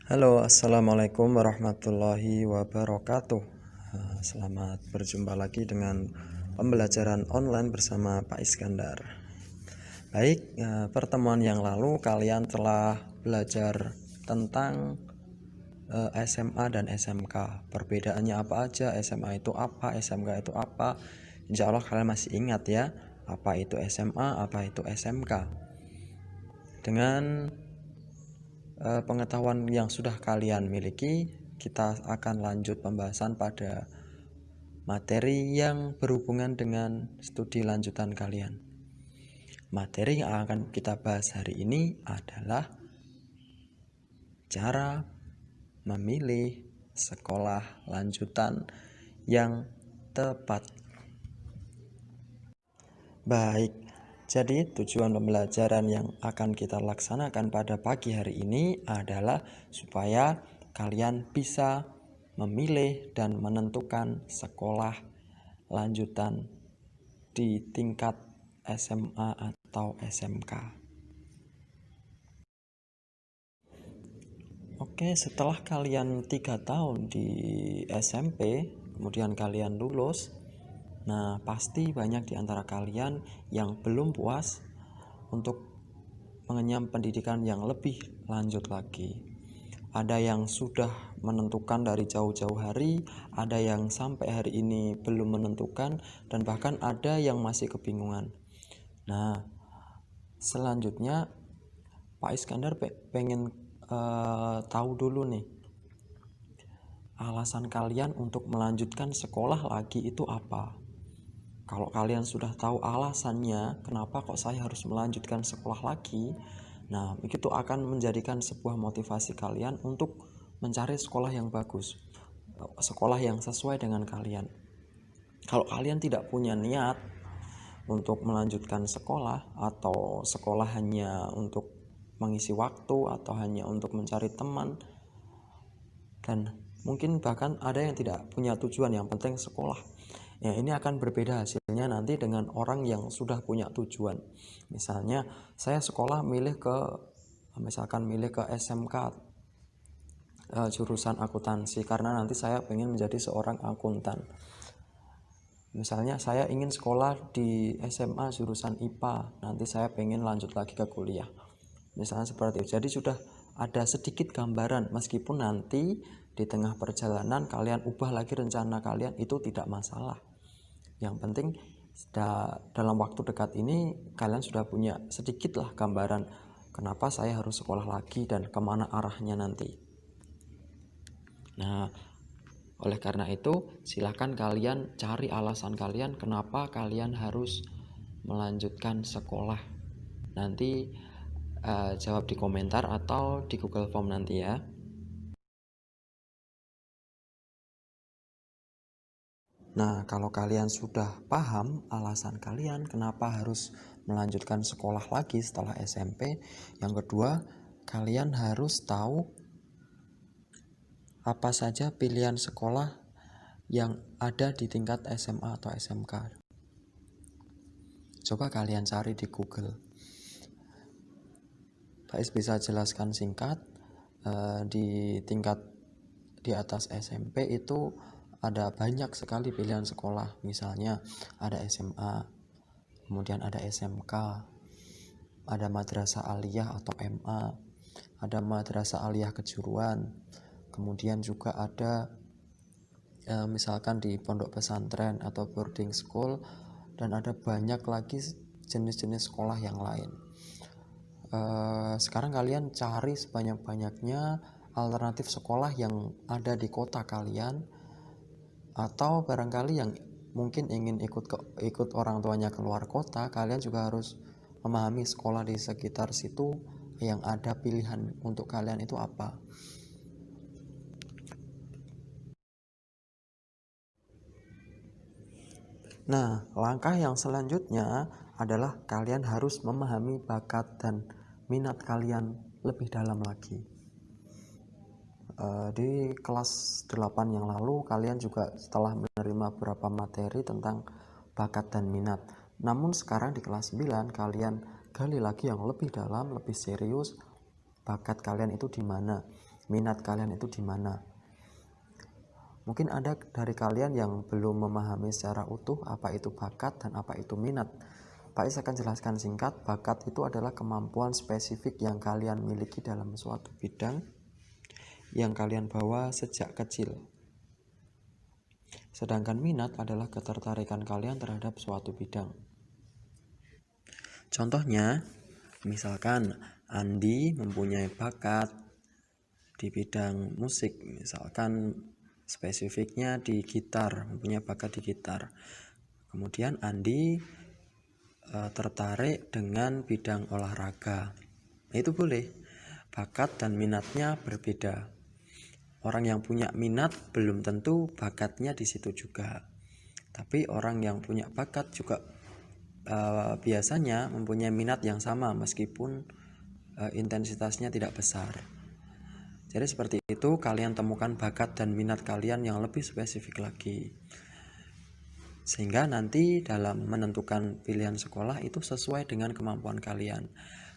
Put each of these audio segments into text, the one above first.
Halo, assalamualaikum warahmatullahi wabarakatuh. Selamat berjumpa lagi dengan pembelajaran online bersama Pak Iskandar. Baik, pertemuan yang lalu kalian telah belajar tentang SMA dan SMK. Perbedaannya apa aja, SMA itu apa, SMK itu apa. Insya Allah kalian masih ingat ya, apa itu SMA, apa itu SMK. Dengan pengetahuan yang sudah kalian miliki, kita akan lanjut pembahasan pada materi yang berhubungan dengan studi lanjutan kalian. Materi yang akan kita bahas hari ini adalah cara memilih sekolah lanjutan yang tepat. Baik, jadi tujuan pembelajaran yang akan kita laksanakan pada pagi hari ini adalah supaya kalian bisa memilih dan menentukan sekolah lanjutan di tingkat SMA atau SMK. Oke, setelah kalian 3 tahun di SMP, kemudian kalian lulus. Nah, pasti banyak di antara kalian yang belum puas untuk mengenyam pendidikan yang lebih lanjut lagi. Ada yang sudah menentukan dari jauh-jauh hari, ada yang sampai hari ini belum menentukan, dan bahkan ada yang masih kebingungan. Nah, selanjutnya Pak Iskandar pengen tahu dulu nih, alasan kalian untuk melanjutkan sekolah lagi itu apa? Kalau kalian sudah tahu alasannya kenapa kok saya harus melanjutkan sekolah lagi, nah itu akan menjadikan sebuah motivasi kalian untuk mencari sekolah yang bagus, sekolah yang sesuai dengan kalian. Kalau kalian tidak punya niat untuk melanjutkan sekolah, atau sekolah hanya untuk mengisi waktu atau hanya untuk mencari teman, dan mungkin bahkan ada yang tidak punya tujuan, yang penting sekolah, ya ini akan berbeda hasilnya nanti dengan orang yang sudah punya tujuan. Misalnya saya sekolah milih ke SMK jurusan akuntansi karena nanti saya pengen menjadi seorang akuntan. Misalnya saya ingin sekolah di SMA jurusan IPA, nanti saya pengen lanjut lagi ke kuliah, misalnya seperti itu. Jadi sudah ada sedikit gambaran, meskipun nanti di tengah perjalanan kalian ubah lagi rencana kalian, itu tidak masalah. Yang penting dalam waktu dekat ini kalian sudah punya sedikit lah gambaran kenapa saya harus sekolah lagi dan kemana arahnya nanti. Nah, oleh karena itu silahkan kalian cari alasan kalian kenapa kalian harus melanjutkan sekolah. Nanti jawab di komentar atau di Google Form nanti ya. Nah, kalau kalian sudah paham alasan kalian kenapa harus melanjutkan sekolah lagi setelah SMP, yang kedua, kalian harus tahu apa saja pilihan sekolah yang ada di tingkat SMA atau SMK. Coba kalian cari di Google. Pak Is bisa jelaskan singkat, di tingkat di atas SMP itu ada banyak sekali pilihan sekolah. Misalnya ada SMA, kemudian ada SMK, ada madrasah aliyah atau MA, ada madrasah aliyah kejuruan, kemudian juga ada misalkan di pondok pesantren atau boarding school, dan ada banyak lagi jenis-jenis sekolah yang lain. Sekarang kalian cari sebanyak-banyaknya alternatif sekolah yang ada di kota kalian, atau barangkali yang mungkin ingin ikut orang tuanya keluar kota, kalian juga harus memahami sekolah di sekitar situ yang ada pilihan untuk kalian itu apa. Nah, langkah yang selanjutnya adalah kalian harus memahami bakat dan minat kalian lebih dalam lagi. Di kelas 8 yang lalu kalian juga setelah menerima beberapa materi tentang bakat dan minat. Namun sekarang di kelas 9 kalian gali lagi yang lebih dalam, lebih serius, bakat kalian itu di mana. minat kalian itu di mana. Mungkin ada dari kalian yang belum memahami secara utuh apa itu bakat dan apa itu minat. Pak Is akan jelaskan singkat. Bakat itu adalah kemampuan spesifik yang kalian miliki dalam suatu bidang yang kalian bawa sejak kecil. Sedangkan minat adalah ketertarikan kalian terhadap suatu bidang. Contohnya, misalkan Andi mempunyai bakat di bidang musik, misalkan spesifiknya di gitar, mempunyai bakat di gitar. Kemudian Andi tertarik dengan bidang olahraga. Nah, itu boleh. Bakat dan minatnya berbeda. Orang yang punya minat belum tentu bakatnya di situ juga. Tapi orang yang punya bakat juga biasanya mempunyai minat yang sama meskipun intensitasnya tidak besar. Jadi seperti itu, kalian temukan bakat dan minat kalian yang lebih spesifik lagi. Sehingga nanti dalam menentukan pilihan sekolah itu sesuai dengan kemampuan kalian.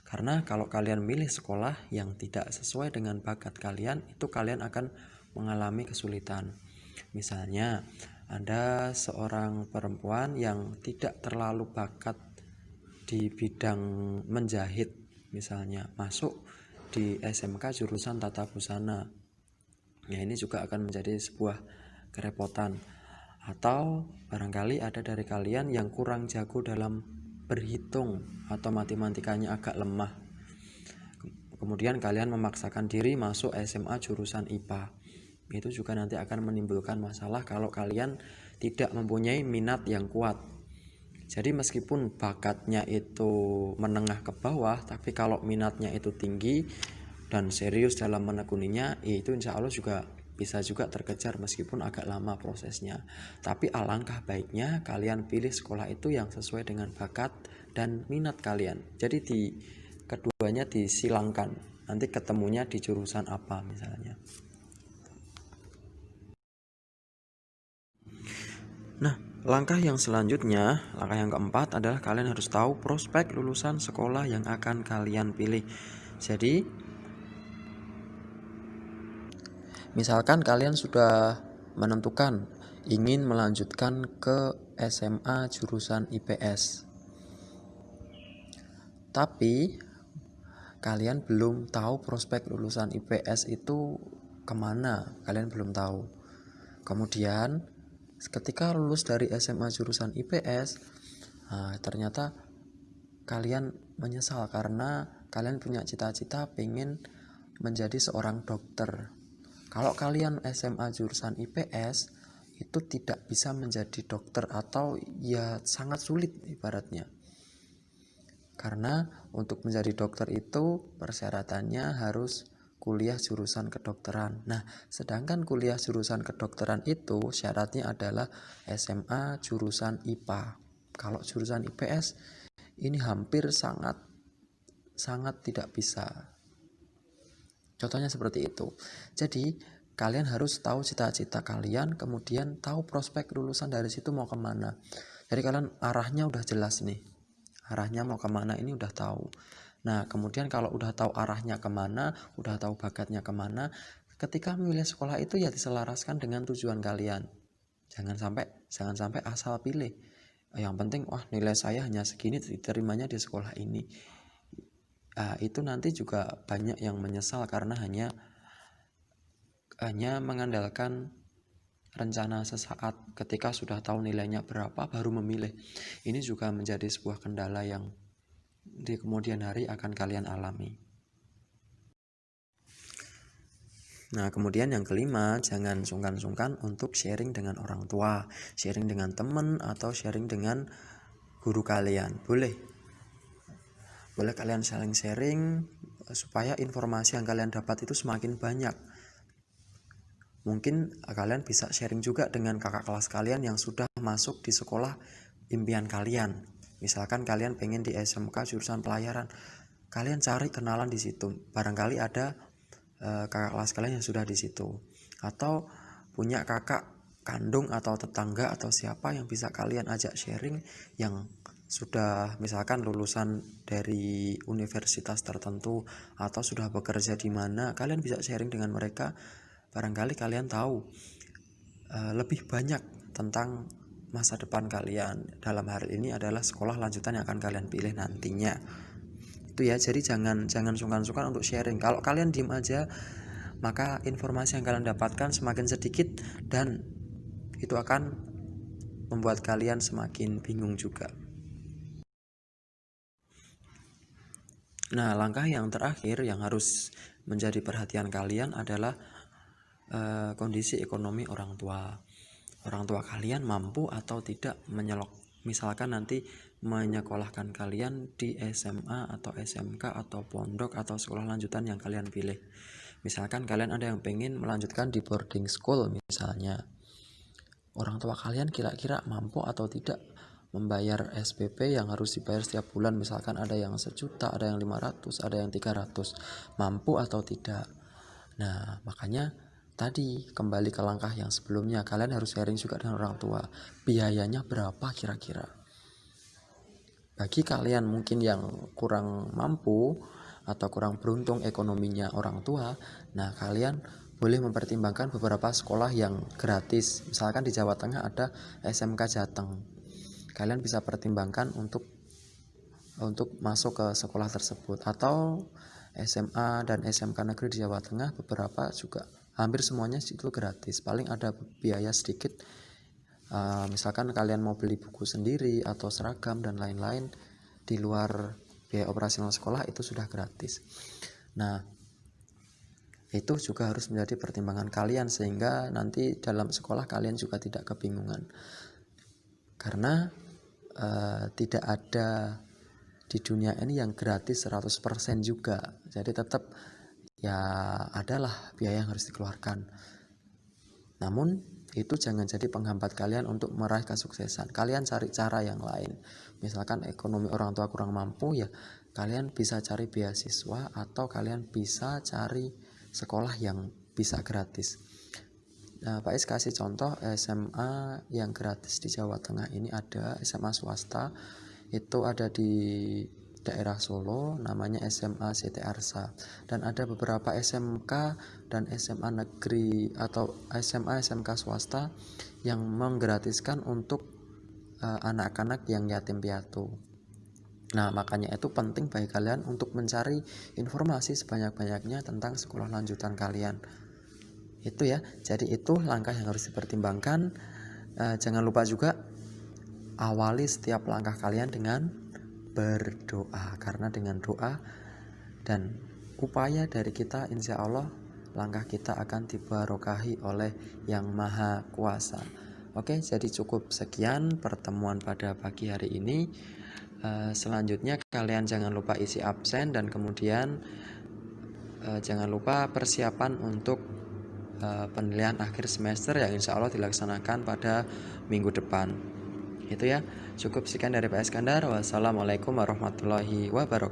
Karena kalau kalian milih sekolah yang tidak sesuai dengan bakat kalian, itu kalian akan mengalami kesulitan. Misalnya, ada seorang perempuan yang tidak terlalu bakat di bidang menjahit, misalnya masuk di SMK jurusan tata busana. Ya, ini juga akan menjadi sebuah kerepotan. Atau barangkali ada dari kalian yang kurang jago dalam berhitung atau matematikanya agak lemah. Kemudian kalian memaksakan diri masuk SMA jurusan IPA. Itu juga nanti akan menimbulkan masalah kalau kalian tidak mempunyai minat yang kuat. Jadi meskipun bakatnya itu menengah ke bawah, tapi kalau minatnya itu tinggi dan serius dalam menekuninya, itu insya Allah juga bisa juga terkejar meskipun agak lama prosesnya. Tapi alangkah baiknya kalian pilih sekolah itu yang sesuai dengan bakat dan minat kalian. Jadi keduanya disilangkan. Nanti ketemunya di jurusan apa misalnya. Nah, langkah yang selanjutnya, langkah yang keempat adalah kalian harus tahu prospek lulusan sekolah yang akan kalian pilih. Jadi, misalkan kalian sudah menentukan ingin melanjutkan ke SMA jurusan IPS, tapi kalian belum tahu prospek lulusan IPS itu kemana, kalian belum tahu. Kemudian ketika lulus dari SMA jurusan IPS, ternyata kalian menyesal karena kalian punya cita-cita pengen menjadi seorang dokter. Kalau kalian SMA jurusan IPS itu tidak bisa menjadi dokter, atau ya sangat sulit ibaratnya. Karena untuk menjadi dokter itu persyaratannya harus kuliah jurusan kedokteran. Nah, sedangkan kuliah jurusan kedokteran itu syaratnya adalah SMA jurusan IPA. Kalau jurusan IPS ini hampir sangat tidak bisa. Contohnya seperti itu. Jadi kalian harus tahu cita-cita kalian, kemudian tahu prospek lulusan dari situ mau kemana. Jadi kalian arahnya udah jelas nih. Arahnya mau kemana ini udah tahu. Nah, kemudian kalau udah tahu arahnya kemana, udah tahu bakatnya kemana, ketika memilih sekolah itu ya diselaraskan dengan tujuan kalian. Jangan sampai asal pilih. Yang penting, wah nilai saya hanya segini, diterimanya di sekolah ini. Itu nanti juga banyak yang menyesal karena hanya mengandalkan rencana sesaat. Ketika sudah tahu nilainya berapa baru memilih. Ini juga menjadi sebuah kendala yang di kemudian hari akan kalian alami. Nah, kemudian yang kelima, jangan sungkan-sungkan untuk sharing dengan orang tua, sharing dengan teman, atau sharing dengan guru kalian. Boleh kalian saling sharing supaya informasi yang kalian dapat itu semakin banyak. Mungkin kalian bisa sharing juga dengan kakak kelas kalian yang sudah masuk di sekolah impian kalian. Misalkan kalian pengen di SMK jurusan pelayaran, kalian cari kenalan di situ. Barangkali ada kakak kelas kalian yang sudah di situ, atau punya kakak kandung atau tetangga atau siapa yang bisa kalian ajak sharing yang sudah misalkan lulusan dari universitas tertentu atau sudah bekerja di mana, kalian bisa sharing dengan mereka. Barangkali kalian tahu lebih banyak tentang masa depan kalian. Dalam hal ini adalah sekolah lanjutan yang akan kalian pilih nantinya. Itu ya, jadi jangan sungkan-sungkan untuk sharing. Kalau kalian diem aja, maka informasi yang kalian dapatkan semakin sedikit dan itu akan membuat kalian semakin bingung juga. Nah, langkah yang terakhir yang harus menjadi perhatian kalian adalah kondisi ekonomi orang tua. Orang tua kalian mampu atau tidak misalkan nanti menyekolahkan kalian di SMA atau SMK atau pondok atau sekolah lanjutan yang kalian pilih. Misalkan kalian ada yang pengen melanjutkan di boarding school misalnya. Orang tua kalian kira-kira mampu atau tidak membayar SPP yang harus dibayar setiap bulan, misalkan ada yang 1 juta, ada yang 500, ada yang 300, mampu atau tidak. Nah, makanya tadi kembali ke langkah yang sebelumnya, kalian harus sharing juga dengan orang tua, biayanya berapa kira-kira. Bagi kalian mungkin yang kurang mampu atau kurang beruntung ekonominya orang tua, nah kalian boleh mempertimbangkan beberapa sekolah yang gratis. Misalkan di Jawa Tengah ada SMK Jateng, kalian bisa pertimbangkan untuk masuk ke sekolah tersebut. Atau SMA dan SMK negeri di Jawa Tengah beberapa juga hampir semuanya itu gratis, paling ada biaya sedikit. Misalkan kalian mau beli buku sendiri atau seragam dan lain-lain di luar biaya operasional sekolah itu sudah gratis. Nah, itu juga harus menjadi pertimbangan kalian sehingga nanti dalam sekolah kalian juga tidak kebingungan. Karena tidak ada di dunia ini yang gratis 100% juga. Jadi tetap ya adalah biaya yang harus dikeluarkan. Namun itu jangan jadi penghambat kalian untuk meraih kesuksesan. Kalian cari cara yang lain. Misalkan ekonomi orang tua kurang mampu, ya kalian bisa cari beasiswa atau kalian bisa cari sekolah yang bisa gratis. Nah, Pak Is kasih contoh SMA yang gratis di Jawa Tengah ini ada SMA swasta, itu ada di daerah Solo, namanya SMA Siti Arsa. Dan ada beberapa SMK dan SMA negeri atau SMA SMK swasta yang menggratiskan untuk anak-anak yang yatim piatu. Nah, makanya itu penting bagi kalian untuk mencari informasi sebanyak-banyaknya tentang sekolah lanjutan kalian. Itu ya, jadi itu langkah yang harus dipertimbangkan. Jangan lupa juga awali setiap langkah kalian dengan berdoa, karena dengan doa dan upaya dari kita, insya Allah langkah kita akan dibarokahi oleh Yang Maha Kuasa. Oke, jadi cukup sekian pertemuan pada pagi hari ini. Selanjutnya kalian jangan lupa isi absen dan kemudian jangan lupa persiapan untuk penilaian akhir semester yang insya Allah dilaksanakan pada minggu depan. Itu ya, cukup sekian dari Pak Iskandar. Wassalamualaikum warahmatullahi wabarakatuh.